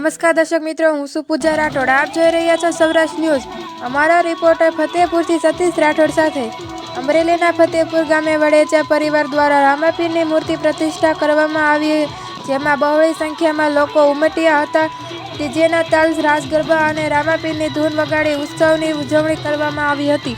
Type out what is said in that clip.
નમસ્કાર દર્શક મિત્રો, હું છું પૂજા રાઠોડ. આપ જોઈ રહ્યા છો સૌરાષ્ટ્ર ન્યૂઝ. અમારા રિપોર્ટર ફતેપુરથી સતીશ રાઠોડ સાથે. અમરેલીના ફતેપુર ગામે વડેચા પરિવાર દ્વારા રામાપીરની મૂર્તિ પ્રતિષ્ઠા કરવામાં આવી, જેમાં બહોળી સંખ્યામાં લોકો ઉમટ્યા હતા. ડીજેના તાલ, રાસ ગરબા અને રામાપીરની ધૂન વગાડી ઉત્સવની ઉજવણી કરવામાં આવી હતી.